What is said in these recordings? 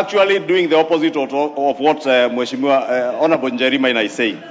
Actually doing the opposite of what Mheshimiwa Honorable Njeri Maina is saying.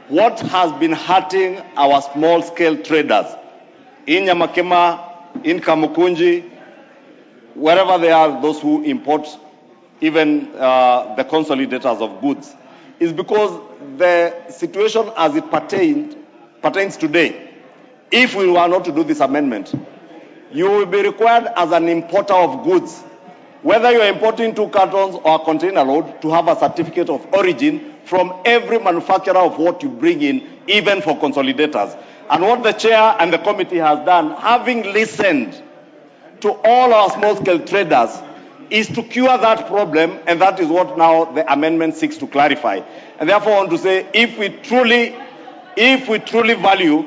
What has been hurting our small-scale traders in Nyamakema, in Kamukunji, wherever they are, those who import even the consolidators of goods, is because the situation as it pertains today, if we were not to do this amendment, you will be required as an importer of goods, whether you are importing 2 cartons or a container load, to have a certificate of origin from every manufacturer of what you bring in, even for consolidators. And what the chair and the committee has done, having listened to all our small-scale traders, is to cure that problem, and that is what now the amendment seeks to clarify. And therefore I want to say, if we truly value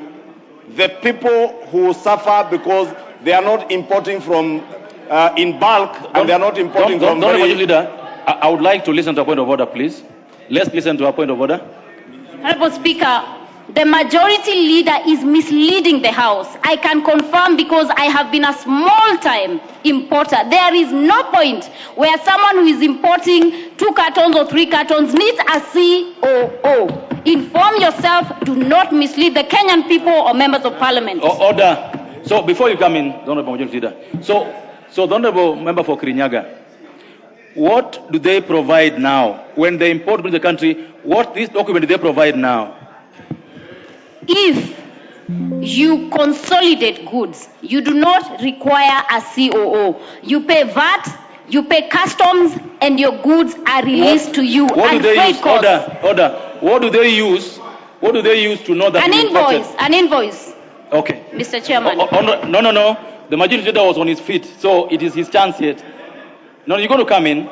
the people who suffer because they are not importing from in bulk, and they are not importing from... Leader, I would like to listen to a point of order, please. Let's listen to a point of order. Honorable Speaker, the majority leader is misleading the House. I can confirm, because I have been a small-time importer. There is no point where someone who is importing 2 cartons or 3 cartons needs a COO. Inform yourself. Do not mislead the Kenyan people or members of parliament. Order. So before you come in, the Honorable Majority Leader, so the Honorable Member for Kirinyaga, what do they provide now? When they import into the country, what this document do they provide now? If you consolidate goods, you do not require a COO. You pay VAT, you pay customs, and your goods are released to you. What do they use? Order. What do they use? What do they use to know that? An invoice. Okay. Mr. Chairman. No. The majority leader was on his feet, so it is his chance yet. No, you're going to come in.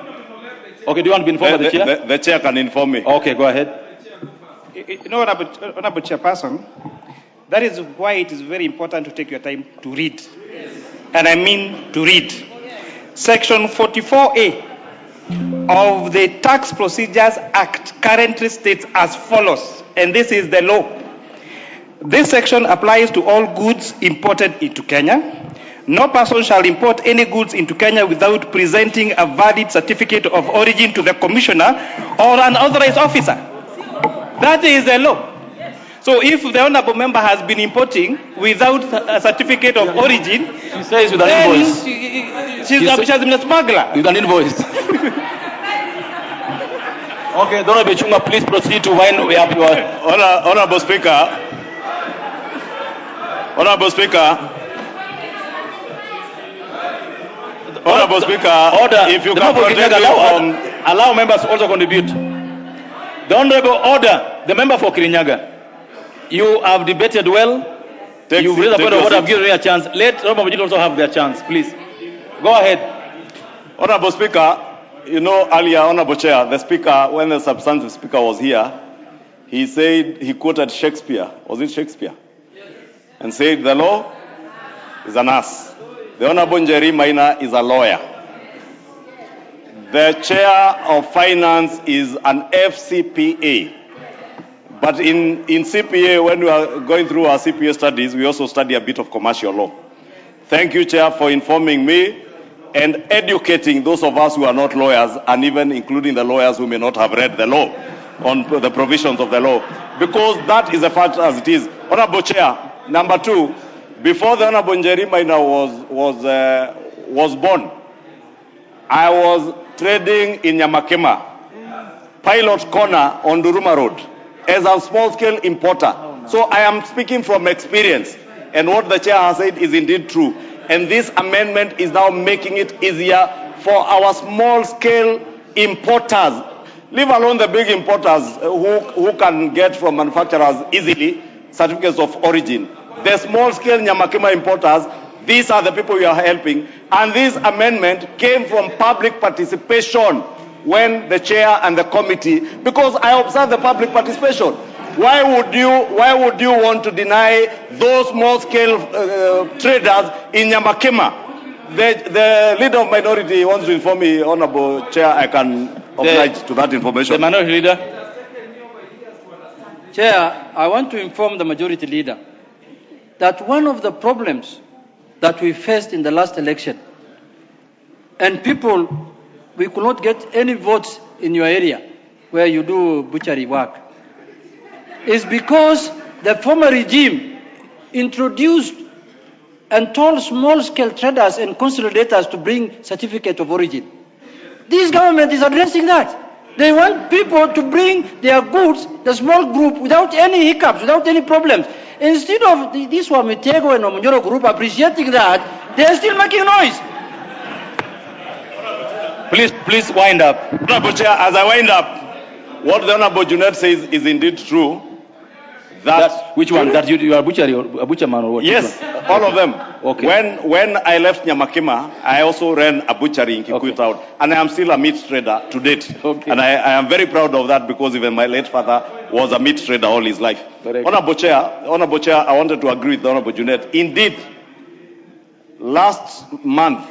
Okay, do you want to be informed by the chair? The chair can inform me. Okay, go ahead. You know, Honorable Chairperson, that is why it is very important to take your time to read. And I mean to read. Section 44A of the Tax Procedures Act currently states as follows, and this is the law. This section applies to all goods imported into Kenya. No person shall import any goods into Kenya without presenting a valid certificate of origin to the commissioner or an authorized officer. That is the law. So if the honorable member has been importing without a certificate of origin, she says with an invoice. She has been a smuggler. With an invoice. Okay, Ichung'Wa, please proceed to wind way up your... Honorable Speaker. Honorable Speaker. Honorable Speaker, order. If you can allow members to also contribute. The Honorable Order, the member for Kirinyaga, you have debated well. You've raised a point of order. I've given you a chance. Let Honorable Majid also have their chance, please. Go ahead. Honorable Speaker, you know earlier, Honorable Chair, the Speaker, when the substantive Speaker was here, he said, he quoted Shakespeare. Was it Shakespeare? Yes. And said, the law is an ass. The Honorable Njeri Maina is a lawyer. The Chair of Finance is an FCPA. But in CPA, when we are going through our CPA studies, we also study a bit of commercial law. Thank you, Chair, for informing me and educating those of us who are not lawyers, and even including the lawyers who may not have read the law on the provisions of the law. Because that is a fact as it is. Honorable Chair, number 2, before the Honorable Njeri Maina was born, I was trading in Nyamakema, Pilot Corner on Duruma Road, as a small-scale importer. So I am speaking from experience, and what the chair has said is indeed true. And this amendment is now making it easier for our small-scale importers, leave alone the big importers who can get from manufacturers easily certificates of origin. The small-scale Nyamakema importers, these are the people we are helping. And this amendment came from public participation when the chair and the committee, because I observe the public participation. Why would you want to deny those small-scale traders in Nyamakema? The leader of minority wants to inform me, Honorable Chair, I can oblige to that information. The minority leader. Chair, I want to inform the majority leader that one of the problems that we faced in the last election, and people we could not get any votes in your area where you do butchery work is because the former regime introduced and told small-scale traders and consolidators to bring certificate of origin. This government is addressing that. They want people to bring their goods, the small group, without any hiccups, without any problems. Instead of this Wamitego and Omunyoro group appreciating that, they are still making noise. Please wind up. Honorable Chair, as I wind up, what the Honorable Junet says is indeed true. Which one? That you are a butcherman or what? Yes, all of them. Okay. When I left Nyamakima, I also ran a butchery in Kikuyu town, and I am still a meat trader to date. Okay. And I am very proud of that because even my late father was a meat trader all his life. Correct. Honorable Chair, I wanted to agree with the Honorable Junet. Indeed, last month,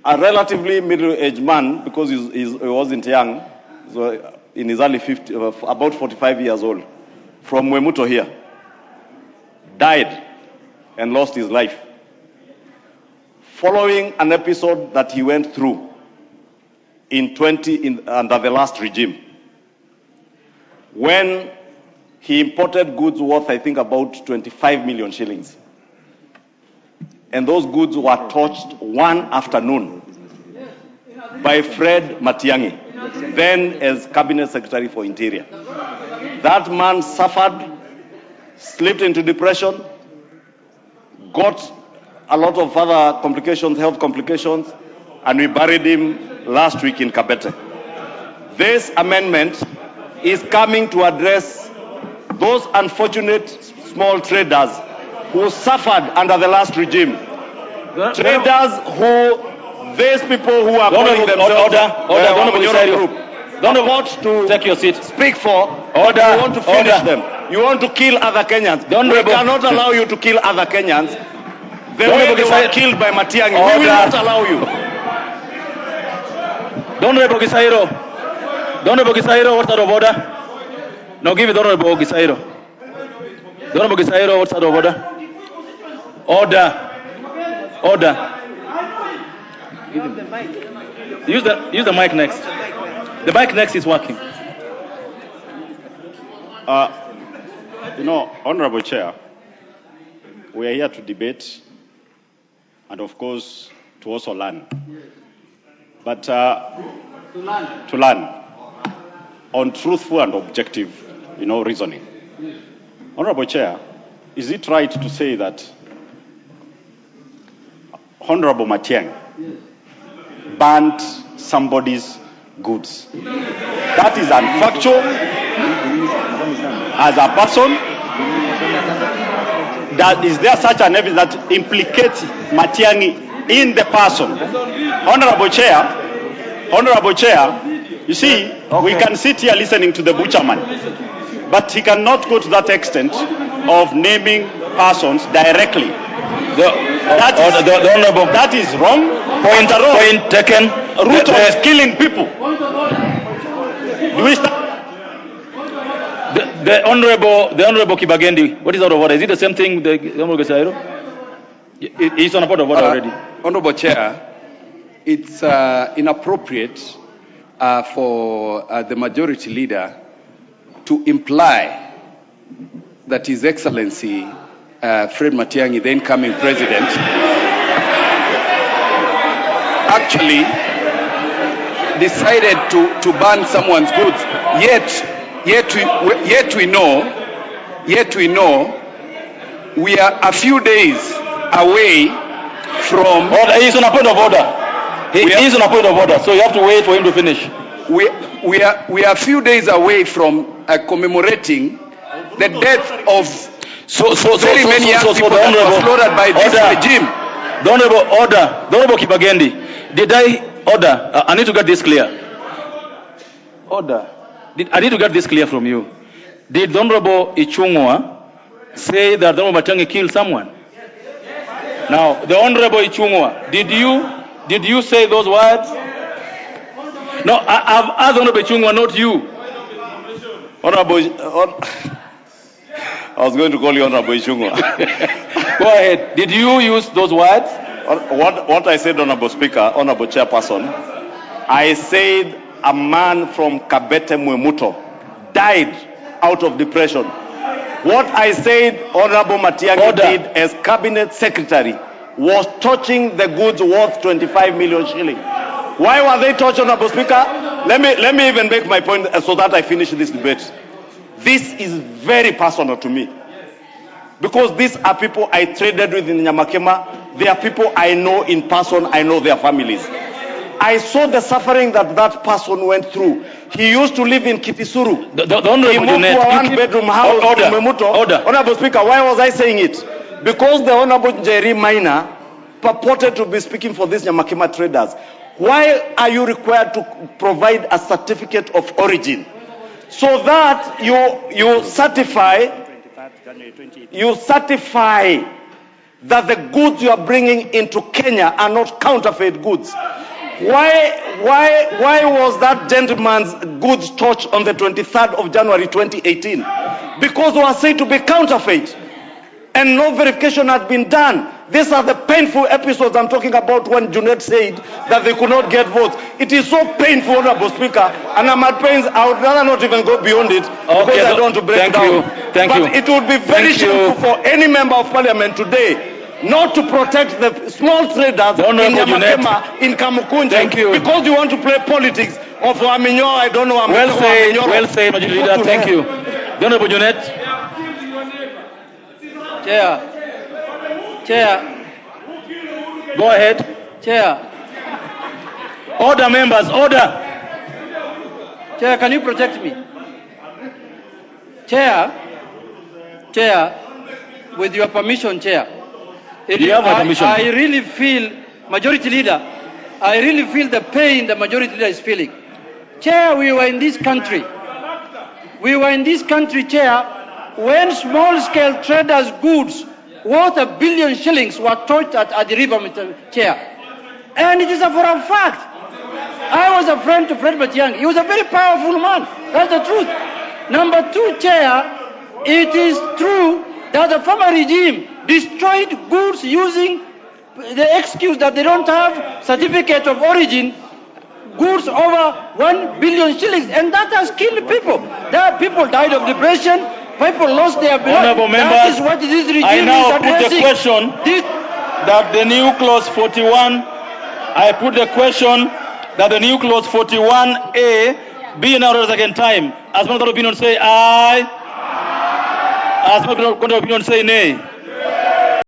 a relatively middle-aged man, because he wasn't young, so in his early 50s, about 45 years old, from Wemuto here, died and lost his life following an episode that he went through under the last regime, when he imported goods worth, I think, about 25 million shillings. And those goods were touched one afternoon by Fred Matiang'i, then as Cabinet Secretary for Interior. That man suffered, slipped into depression, got a lot of other complications, health complications, and we buried him last week in Kabete. This amendment is coming to address those unfortunate small traders who suffered under the last regime. Traders these people who are calling themselves group. Don't want to take your seat. Speak for. Order. You want to finish them. You want to kill other Kenyans. We cannot allow you to kill other Kenyans. The way they were killed by Matiang'i, we will not allow you. Honorable Gisairo, what's out of order? No, give it Honorable Gisairo. Honorable Gisairo, what's out of order? Order. Give him the mic. Use the mic next. The mic next is working. Honorable Chair, we are here to debate and, of course, to also learn. But to learn on truthful and objective, reasoning. Honorable Chair, is it right to say that Honorable Matiang'i burnt somebody's goods? That is unfactual. As a person, is there such an evidence that implicates Matiang'i in the person? Honorable Chair, you see, we can sit here listening to the butcherman, but he cannot go to that extent of naming persons directly. That is wrong. Point taken. Root is killing people. Do we start? The honorable Kibagendi, what is out of order? Is it the same thing, the Honorable Gisairo? He's on a point of order already. Honorable Chair, it's inappropriate for the majority leader to imply that His Excellency Fred Matiang'i, the incoming president, actually decided to ban someone's goods. Yet we know we are a few days away from. He's on a point of order. He is on a point of order, so you have to wait for him to finish. We are a few days away from commemorating the death of very many young people that were slaughtered by this regime. The Honorable Kibagendi, I need to get this clear. I need to get this clear from you. Did the Honorable Ichung'Wa say that the Honorable Matiang'i killed someone? Now, the Honorable Ichung'Wa, did you say those words? No, I've asked Honorable Ichung'Wa, not you. I was going to call you Honorable Ichung'Wa. Go ahead. Did you use those words? What I said, Honorable Speaker, Honorable Chairperson, I said a man from Kabete Mwemuto died out of depression. What I said Honorable Matiang'i did as Cabinet Secretary was touching the goods worth 25 million shillings. Why were they touched, Honorable Speaker? Let me even make my point so that I finish this debate. This is very personal to me. Because these are people I traded with in Nyamakema. They are people I know in person. I know their families. I saw the suffering that that person went through. He used to live in Kitisuru. He moved to a one-bedroom house in Memuto. Honorable Speaker, why was I saying it? Because the Honorable Njeri Maina purported to be speaking for these Nyamakema traders. Why are you required to provide a certificate of origin? So that you certify that the goods you are bringing into Kenya are not counterfeit goods. Why was that gentleman's goods touched on the 23rd of January 2018? Because they were said to be counterfeit and no verification had been done. These are the painful episodes I'm talking about when Junet said that they could not get votes. It is so painful, Honorable Speaker, and I'm at pains. I would rather not even go beyond it because I don't want to break down. Thank you. But it would be very shameful for any member of parliament today not to protect the small traders in Nyamakema, in Kamukunji, because you want to play politics of Aminyo, I don't know. Well said, Majority Leader. Thank you. The Honorable Junet. Chair. Go ahead. Chair. Order, members, order. Chair, can you protect me? Chair, with your permission, Chair. You have my permission. I really feel, Majority Leader, I really feel the pain the Majority Leader is feeling. Chair, we were in this country, Chair, when small-scale traders' goods worth 1 billion shillings were touched at the river, Mr. Chair. And it is for a fact. I was a friend to Fred Matiang'i. He was a very powerful man. That's the truth. Number two, Chair, it is true that the former regime destroyed goods using the excuse that they don't have certificate of origin, goods over 1 billion shillings, and that has killed people. People died of depression, people lost their blood. Honorable members, that is what this regime I now is addressing. put the question that the new clause 41, I put the question that the new clause 41A be announced a second time. As one opinion say aye. As one opinion say nay.